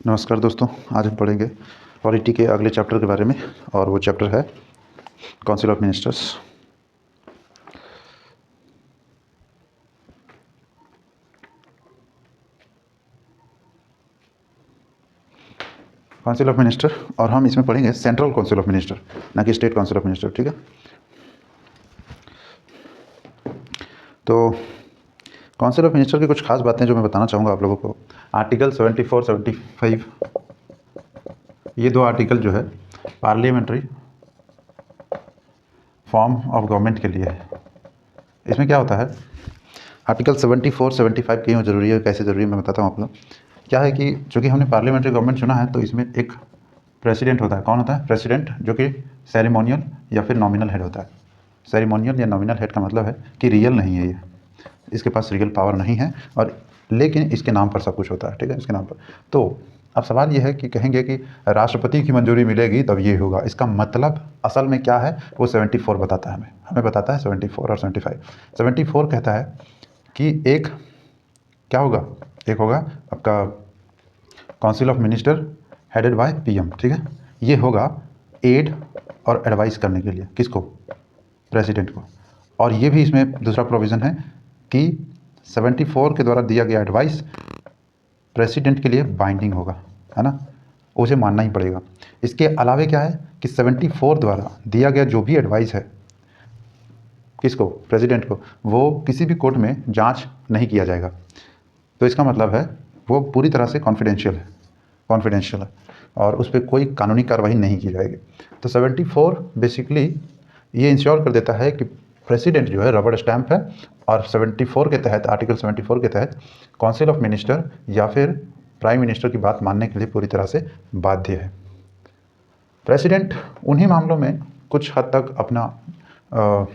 नमस्कार दोस्तों, आज हम पढ़ेंगे पॉलिटी के अगले चैप्टर के बारे में और वो चैप्टर है council of ministers. Council of minister और हम इसमें पढ़ेंगे सेंट्रल काउंसिल ऑफ मिनिस्टर, ना कि स्टेट काउंसिल ऑफ मिनिस्टर। ठीक है, तो काउंसिल ऑफ मिनिस्टर की कुछ खास बातें जो मैं बताना चाहूँगा आप लोगों को। आर्टिकल 74, 75, ये दो आर्टिकल जो है पार्लियामेंट्री फॉर्म ऑफ गवर्नमेंट के लिए है। इसमें क्या होता है, आर्टिकल 74, 75 क्यों जरूरी है, कैसे ज़रूरी है, मैं बताता हूँ आप लोग। क्या है कि चूँकि हमने पार्लियामेंट्री गवर्नमेंट चुना है तो इसमें एक प्रेसिडेंट होता है। कौन होता है? प्रेसिडेंट, जो कि सेरेमोनियल या फिर नॉमिनल हेड होता है। सेरेमोनियल या नॉमिनल हेड का मतलब है कि रियल नहीं है, ये इसके पास रियल पावर नहीं है, और लेकिन इसके नाम पर सब कुछ होता है। ठीक है, इसके नाम पर। तो अब सवाल ये है कि कहेंगे कि राष्ट्रपति की मंजूरी मिलेगी तब ये होगा। इसका मतलब असल में क्या है वो 74 बताता है, हमें बताता है 74 और 75। 74 कहता है कि एक क्या होगा, एक होगा आपका council of minister headed by PM. ठीक है, ये होगा एड और एडवाइस करने के लिए किसको? प्रेसिडेंट को। और ये भी इसमें दूसरा प्रोविज़न है कि 74 के द्वारा दिया गया एडवाइस प्रेसिडेंट के लिए बाइंडिंग होगा, है ना, उसे मानना ही पड़ेगा। इसके अलावे क्या है कि 74 द्वारा दिया गया जो भी एडवाइस है किसको? प्रेसिडेंट को, वो किसी भी कोर्ट में जांच नहीं किया जाएगा। तो इसका मतलब है वो पूरी तरह से कॉन्फिडेंशियल है और उस पर कोई कानूनी कार्रवाई नहीं की जाएगी। तो 74 बेसिकली ये इंश्योर कर देता है कि प्रेसिडेंट जो है रबड़ स्टैंप है, और 74 के तहत, आर्टिकल 74 के तहत काउंसिल ऑफ मिनिस्टर या फिर प्राइम मिनिस्टर की बात मानने के लिए पूरी तरह से बाध्य है। प्रेसिडेंट उन्हीं मामलों में कुछ हद तक अपना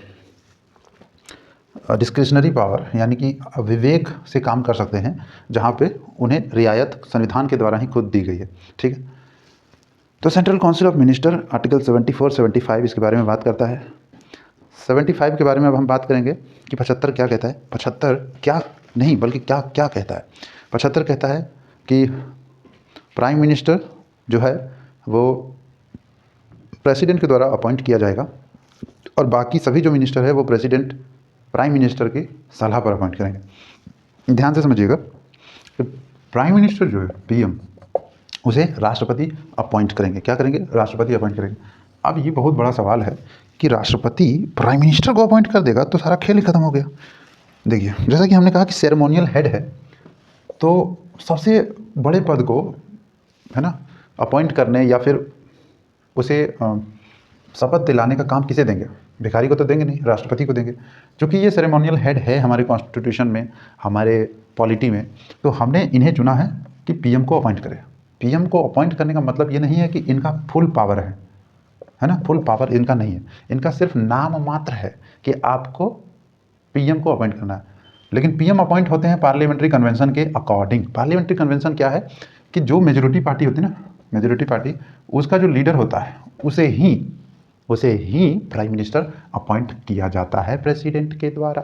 डिस्क्रिशनरी पावर यानी कि विवेक से काम कर सकते हैं, जहाँ पे उन्हें रियायत संविधान के द्वारा ही खुद दी गई है। ठीक है, तो central council of minister article 74, 75 इसके बारे में बात करता है। 75 के बारे में अब हम बात करेंगे कि 75 क्या कहता है। 75 क्या नहीं बल्कि क्या क्या कहता है। 75 कहता है कि प्राइम मिनिस्टर जो है वो प्रेसिडेंट के द्वारा अपॉइंट किया जाएगा, और बाकी सभी जो मिनिस्टर है वो प्रेसिडेंट प्राइम मिनिस्टर की सलाह पर अपॉइंट करेंगे। ध्यान से समझिएगा, प्राइम मिनिस्टर जो है पीएम, उसे राष्ट्रपति अपॉइंट करेंगे। क्या करेंगे? राष्ट्रपति अपॉइंट करेंगे। अब ये बहुत बड़ा सवाल है कि राष्ट्रपति प्राइम मिनिस्टर को अपॉइंट कर देगा तो सारा खेल ही खत्म हो गया। देखिए, जैसा कि हमने कहा कि सेरेमोनियल हेड है, तो सबसे बड़े पद को, है ना, अपॉइंट करने या फिर उसे शपथ दिलाने का काम किसे देंगे? भिखारी को तो देंगे नहीं, राष्ट्रपति को देंगे। क्योंकि ये सेरेमोनियल हेड है हमारे कॉन्स्टिट्यूशन में, हमारे पॉलिटी में, तो हमने इन्हें चुना है कि पीएम को अपॉइंट करें। पीएम को अपॉइंट करने का मतलब ये नहीं है कि इनका फुल पावर है ना, फुल पावर इनका नहीं है। इनका सिर्फ नाम मात्र है कि आपको पीएम को अपॉइंट करना है। लेकिन पीएम अपॉइंट होते हैं पार्लियामेंट्री कन्वेंशन के अकॉर्डिंग। पार्लियामेंट्री कन्वेंशन क्या है कि जो मेजोरिटी पार्टी होती है ना, मेजोरिटी पार्टी, उसका जो लीडर होता है उसे ही प्राइम मिनिस्टर अपॉइंट किया जाता है प्रेसिडेंट के द्वारा।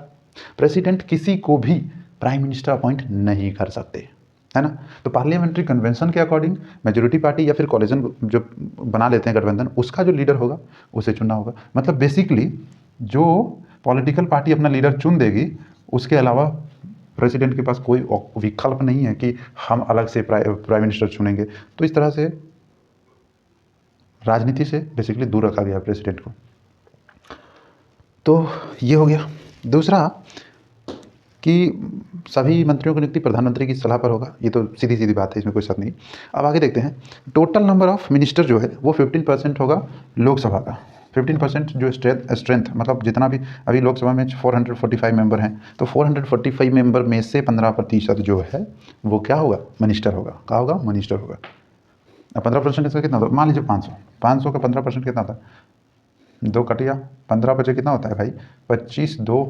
प्रेसिडेंट किसी को भी प्राइम मिनिस्टर अपॉइंट नहीं कर सकते, है ना। तो पार्लियामेंट्री कन्वेंशन के अकॉर्डिंग मेजोरिटी पार्टी या फिर कॉलिजन जो बना लेते हैं गठबंधन, उसका जो लीडर होगा उसे चुनना होगा। मतलब बेसिकली जो पॉलिटिकल पार्टी अपना लीडर चुन देगी, उसके अलावा प्रेसिडेंट के पास कोई विकल्प नहीं है कि हम अलग से प्राइम मिनिस्टर चुनेंगे। तो इस तरह से राजनीति से बेसिकली दूर रखा गया प्रेसिडेंट को। तो ये हो गया। दूसरा कि सभी मंत्रियों की नियुक्ति प्रधानमंत्री की सलाह पर होगा। ये तो सीधी सीधी बात है, इसमें कोई शक नहीं। अब आगे देखते हैं, टोटल नंबर ऑफ मिनिस्टर जो है वो 15% होगा लोकसभा का। 15% जो स्ट्रेंथ मतलब जितना भी अभी लोकसभा में 445 मेंबर हैं, तो 445 मेंबर में से 15% जो है वो क्या होगा? मिनिस्टर होगा। क्या होगा? मिनिस्टर होगा। अब 15% इसका कितना होता है? मान लीजिए 500 का 15% कितना होता है? 2 कटिया 15 बचे कितना होता है भाई? 25, 2,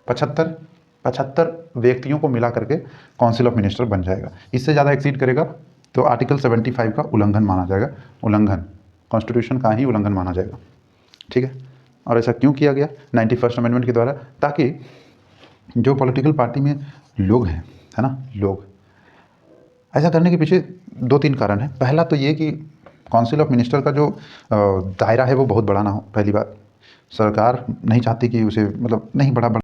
75 व्यक्तियों को मिला करके काउंसिल ऑफ मिनिस्टर बन जाएगा। इससे ज़्यादा एक्सीड करेगा तो आर्टिकल 75 का उल्लंघन माना जाएगा। उल्लंघन, कॉन्स्टिट्यूशन का ही उल्लंघन माना जाएगा। ठीक है, और ऐसा क्यों किया गया? 91st अमेंडमेंट के द्वारा, ताकि जो पॉलिटिकल पार्टी में लोग हैं, है ना, लोग, ऐसा करने के पीछे 2-3 कारण हैं। पहला तो ये कि काउंसिल ऑफ मिनिस्टर का जो दायरा है वो बहुत बड़ा ना हो, पहली बात। सरकार नहीं चाहती कि उसे मतलब नहीं बड़ा